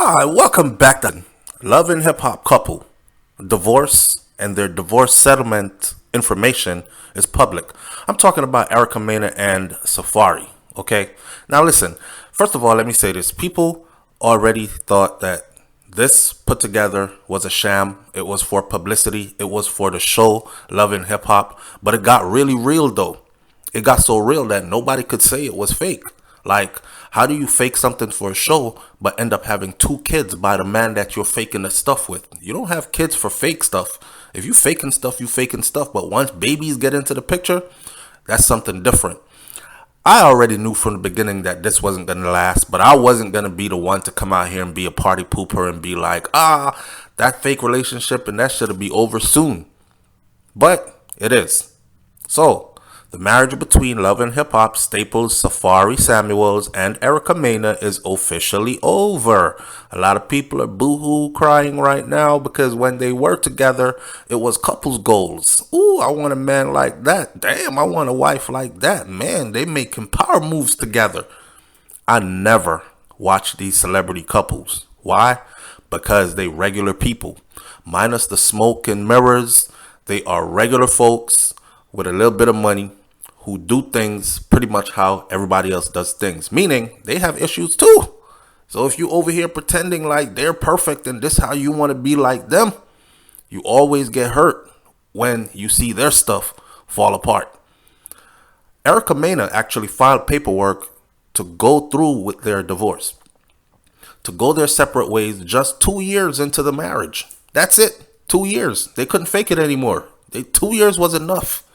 Hi, welcome back to Love and Hip Hop couple. Divorce and their divorce settlement information is public. I'm talking about Erica Mena and Safaree. Okay? Now listen, first of all, let me say this. People already thought that this put together was a sham. It was for publicity. It was for the show Love and Hip Hop. But it got really real though. It got so real that nobody could say it was fake. Like, how do you fake something for a show but end up having two kids by the man that you're faking the stuff with? You don't have kids for fake stuff. If you faking stuff, you faking stuff. But once babies get into the picture, that's something different. I already knew from the beginning that this wasn't going to last, but I wasn't going to be the one to come out here and be a party pooper and be like, that fake relationship and that should be over soon. But it is. So, the marriage between Love and Hip Hop staples Safaree Samuels and Erica Mena is officially over. A lot of people are boohoo crying right now because when they were together, it was couples goals. Ooh, I want a man like that. Damn, I want a wife like that. Man, they making power moves together. I never watch these celebrity couples. Why? Because they regular people. Minus the smoke and mirrors, they are regular folks with a little bit of money who do things pretty much how everybody else does things. Meaning they have issues too. So if you over here pretending like they're perfect and this how you want to be like them, you always get hurt when you see their stuff fall apart. Erica Mena actually filed paperwork to go through with their divorce, to go their separate ways just 2 years into the marriage. That's it. 2 years. They couldn't fake it anymore. 2 years was enough.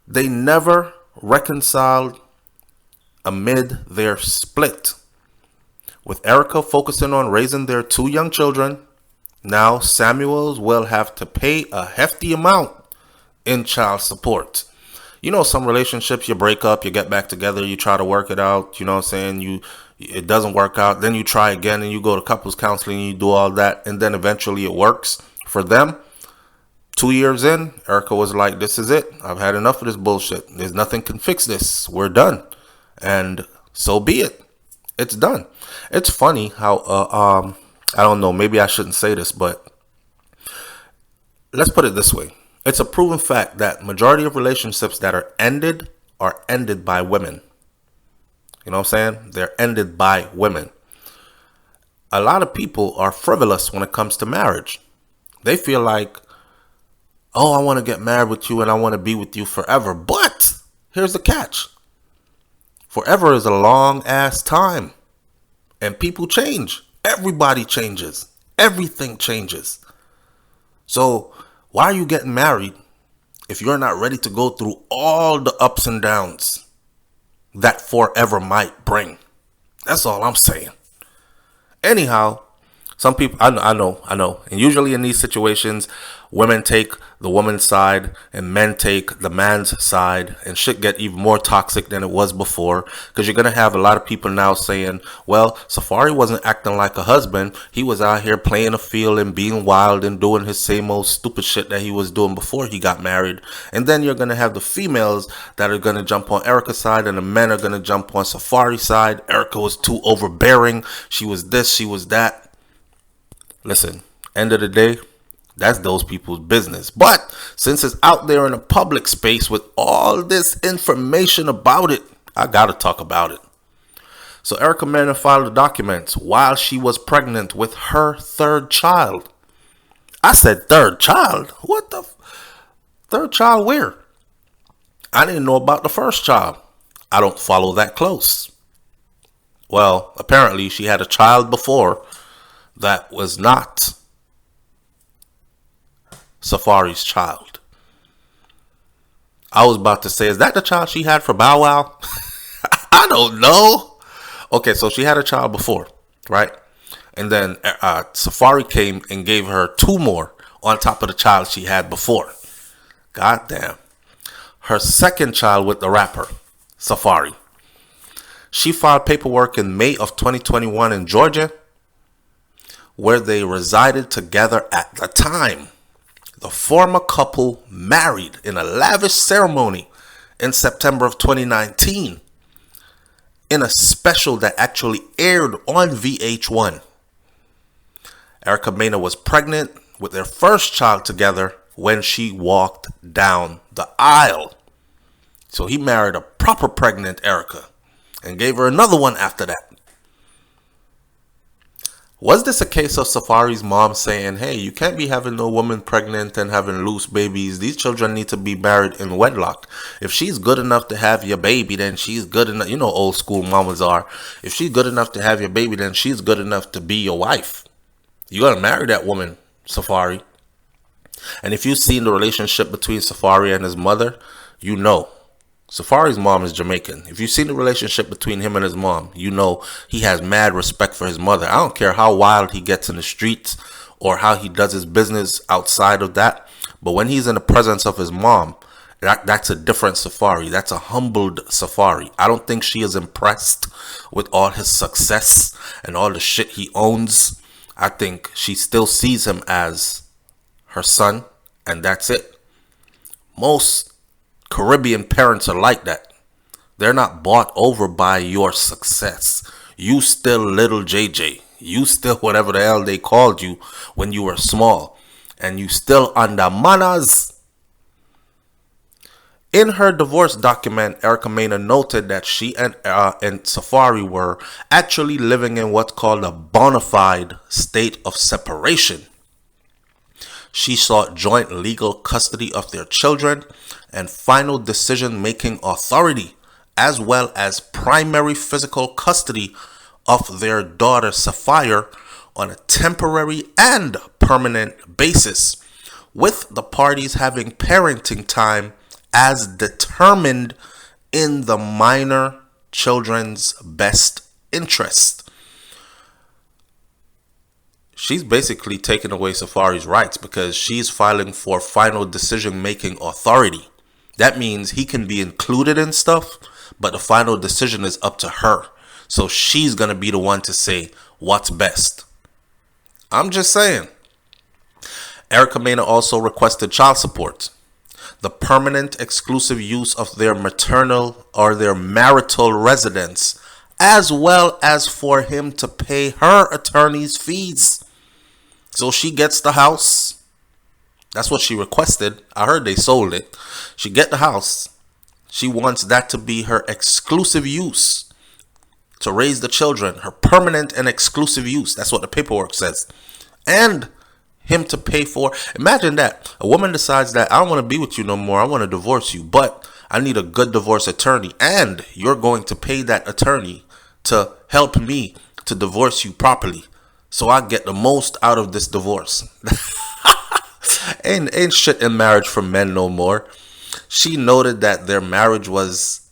They never reconciled amid their split. With Erica focusing on raising their two young children, now Samuels will have to pay a hefty amount in child support. You know, some relationships you break up, you get back together, you try to work it out, you know what I'm saying? It doesn't work out, then you try again and you go to couples counseling and you do all that, and then eventually it works for them. 2 years in, Erica was like, this is it. I've had enough of this bullshit. There's nothing can fix this. We're done. And so be it. It's done. It's funny how, I don't know, maybe I shouldn't say this, but let's put it this way. It's a proven fact that majority of relationships that are ended by women. You know what I'm saying? They're ended by women. A lot of people are frivolous when it comes to marriage. They feel like, oh, I want to get married with you and I want to be with you forever. But here's the catch. Forever is a long ass time. And people change. Everybody changes. Everything changes. So why are you getting married if you're not ready to go through all the ups and downs that forever might bring? That's all I'm saying. Anyhow, some people, I know. And usually in these situations, women take the woman's side and men take the man's side, and shit get even more toxic than it was before, because you're going to have a lot of people now saying, well, Safaree wasn't acting like a husband. He was out here playing a field and being wild and doing his same old stupid shit that he was doing before he got married. And then you're going to have the females that are going to jump on Erica's side and the men are going to jump on Safaree's side. Erica was too overbearing. She was this, she was that. Listen, end of the day, that's those people's business. But since it's out there in a public space with all this information about it, I gotta talk about it. So Erica Mena filed the documents while she was pregnant with her third child. I said third child? What the? Third child where? I didn't know about the first child. I don't follow that close. Well, apparently she had a child before that was not Safaree's child. I was about to say, is that the child she had for Bow Wow? I don't know. Okay, so she had a child before, right? And then Safaree came and gave her two more on top of the child she had before. God damn. Her second child with the rapper, Safaree. She filed paperwork in May of 2021 in Georgia, where they resided together at the time. The former couple married in a lavish ceremony in September of 2019. in a special that actually aired on VH1. Erica Mena was pregnant with their first child together when she walked down the aisle. So he married a proper pregnant Erica and gave her another one after that. Was this a case of Safaree's mom saying, hey, you can't be having no woman pregnant and having loose babies. These children need to be married in wedlock. If she's good enough to have your baby, then she's good enough. You know, old school mamas are. If she's good enough to have your baby, then she's good enough to be your wife. You gotta marry that woman, Safaree. And if you've seen the relationship between Safaree and his mother, you know. Safaree's mom is Jamaican. If you've seen the relationship between him and his mom, you know he has mad respect for his mother. I don't care how wild he gets in the streets or how he does his business outside of that. But when he's in the presence of his mom, that's a different Safaree. That's a humbled Safaree. I don't think she is impressed with all his success and all the shit he owns. I think she still sees him as her son, and that's it. Most Caribbean parents are like that. They're not bought over by your success. You still little JJ. You still whatever the hell they called you when you were small. And you still under manners. In her divorce document, Erica Mena noted that she and Safaree were actually living in what's called a bona fide state of separation. She sought joint legal custody of their children and final decision-making authority, as well as primary physical custody of their daughter Safaree on a temporary and permanent basis, with the parties having parenting time as determined in the minor children's best interest. She's basically taking away Safaree's rights because she's filing for final decision-making authority. That means he can be included in stuff, but the final decision is up to her. So she's going to be the one to say what's best. I'm just saying. Erica Mena also requested child support, the permanent exclusive use of their maternal or their marital residence, as well as for him to pay her attorney's fees. So she gets the house. That's what she requested. I heard they sold it. She get the house. She wants that to be her exclusive use to raise the children. Her permanent and exclusive use. That's what the paperwork says. And him to pay for. Imagine that. A woman decides that I don't want to be with you no more. I want to divorce you. But I need a good divorce attorney. And you're going to pay that attorney to help me to divorce you properly, so I get the most out of this divorce. ain't shit in marriage for men no more. She noted that their marriage was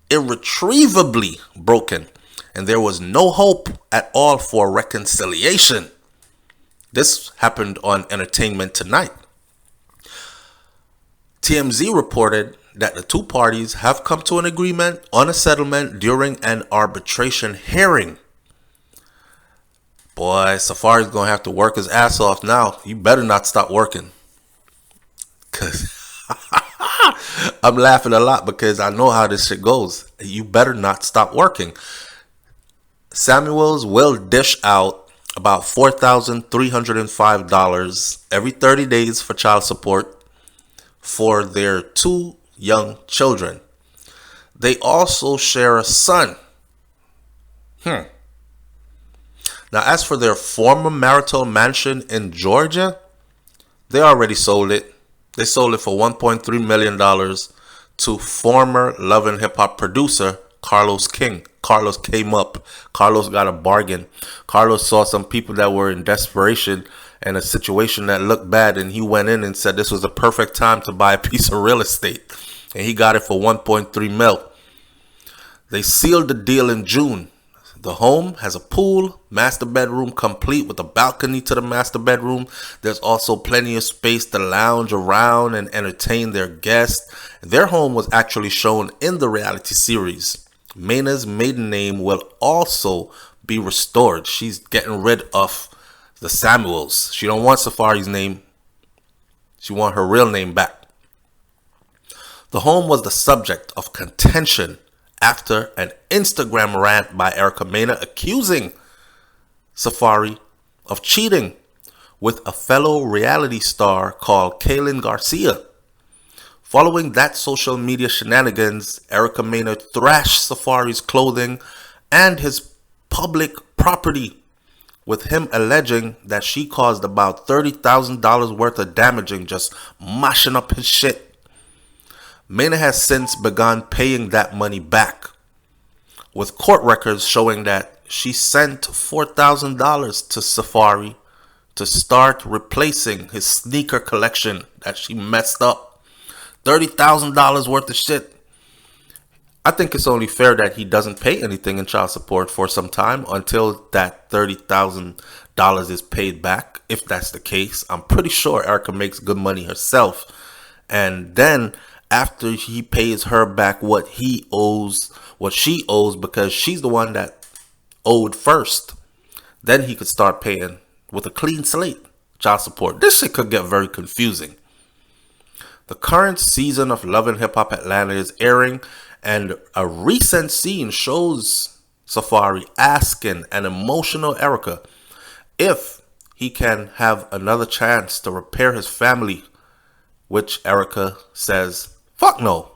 irretrievably broken and there was no hope at all for reconciliation. This happened on Entertainment Tonight. TMZ reported that the two parties have come to an agreement on a settlement during an arbitration hearing. Boy, Safaree's going to have to work his ass off now. You better not stop working. Because I'm laughing a lot because I know how this shit goes. You better not stop working. Samuels will dish out about $4,305 every 30 days for child support for their two young children. They also share a son. Now, as for their former marital mansion in Georgia, they already sold it. They sold it for $1.3 million to former Love and Hip Hop producer Carlos King. Carlos came up. Carlos got a bargain. Carlos saw some people that were in desperation and a situation that looked bad, and he went in and said this was a perfect time to buy a piece of real estate. And he got it for $1.3 million. They sealed the deal in June. The home has a pool, master bedroom complete with a balcony to the master bedroom. There's also plenty of space to lounge around and entertain their guests. Their home was actually shown in the reality series. Mena's maiden name will also be restored. She's getting rid of the Samuels. She don't want Safaree's name. She want her real name back. The home was the subject of contention after an Instagram rant by Erica Mena accusing Safaree of cheating with a fellow reality star called Kaylin Garcia. Following that social media shenanigans, Erica Mena thrashed Safaree's clothing and his public property, with him alleging that she caused about $30,000 worth of damaging just mashing up his shit. Mena has since begun paying that money back, with court records showing that she sent $4,000 to Safaree to start replacing his sneaker collection that she messed up. $30,000 worth of shit. I think it's only fair that he doesn't pay anything in child support for some time until that $30,000 is paid back. If that's the case, I'm pretty sure Erica makes good money herself. And then after he pays her back what she owes, because she's the one that owed first, then he could start paying with a clean slate child support. This shit could get very confusing. The current season of Love and Hip Hop Atlanta is airing, and a recent scene shows Safaree asking an emotional Erica if he can have another chance to repair his family, which Erica says, fuck no.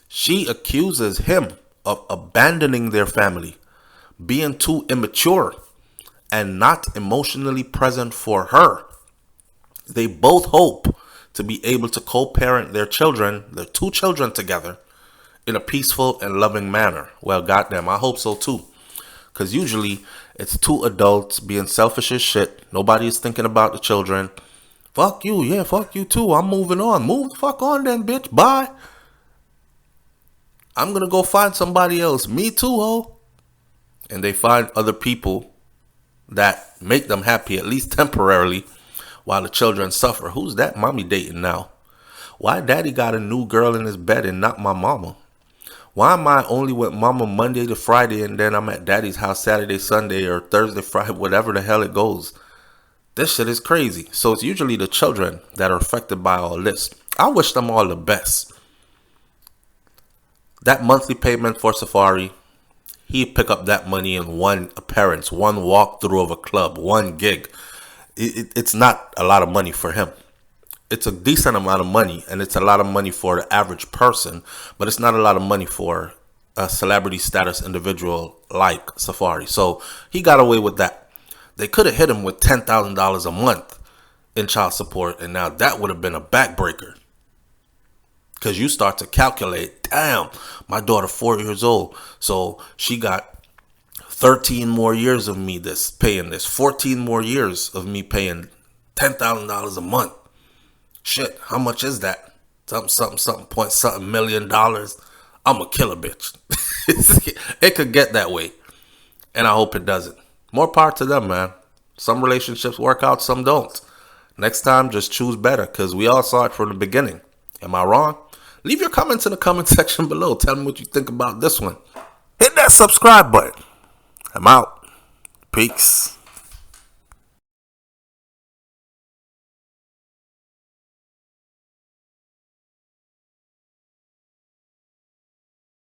She accuses him of abandoning their family, being too immature, and not emotionally present for her. They both hope to be able to co-parent their two children together in a peaceful and loving manner. Well, goddamn, I hope so too. Because usually it's two adults being selfish as shit. Nobody is thinking about the children. Fuck you, yeah, fuck you too. I'm moving on. Move the fuck on then, bitch. Bye. I'm gonna go find somebody else. Me too, ho. And they find other people that make them happy, at least temporarily, while the children suffer. Who's that mommy dating now? Why daddy got a new girl in his bed and not my mama? Why am I only with mama Monday to Friday and then I'm at daddy's house Saturday, Sunday, or Thursday, Friday, whatever the hell it goes? This shit is crazy. So it's usually the children that are affected by all this. I wish them all the best. That monthly payment for Safaree, he'd pick up that money in one appearance, one walkthrough of a club, one gig. It's not a lot of money for him. It's a decent amount of money, and it's a lot of money for the average person, but it's not a lot of money for a celebrity status individual like Safaree. So he got away with that. They could have hit him with $10,000 a month in child support, and now that would have been a backbreaker. Because you start to calculate, damn, my daughter 4 years old, so she got 13 more years of me paying this, 14 more years of me paying $10,000 a month. Shit, how much is that? Something million. I'm a killer bitch. It could get that way, and I hope it doesn't. More power to them, man. Some relationships work out, some don't. Next time, just choose better, because we all saw it from the beginning. Am I wrong? Leave your comments in the comment section below. Tell me what you think about this one. Hit that subscribe button. I'm out. Peace.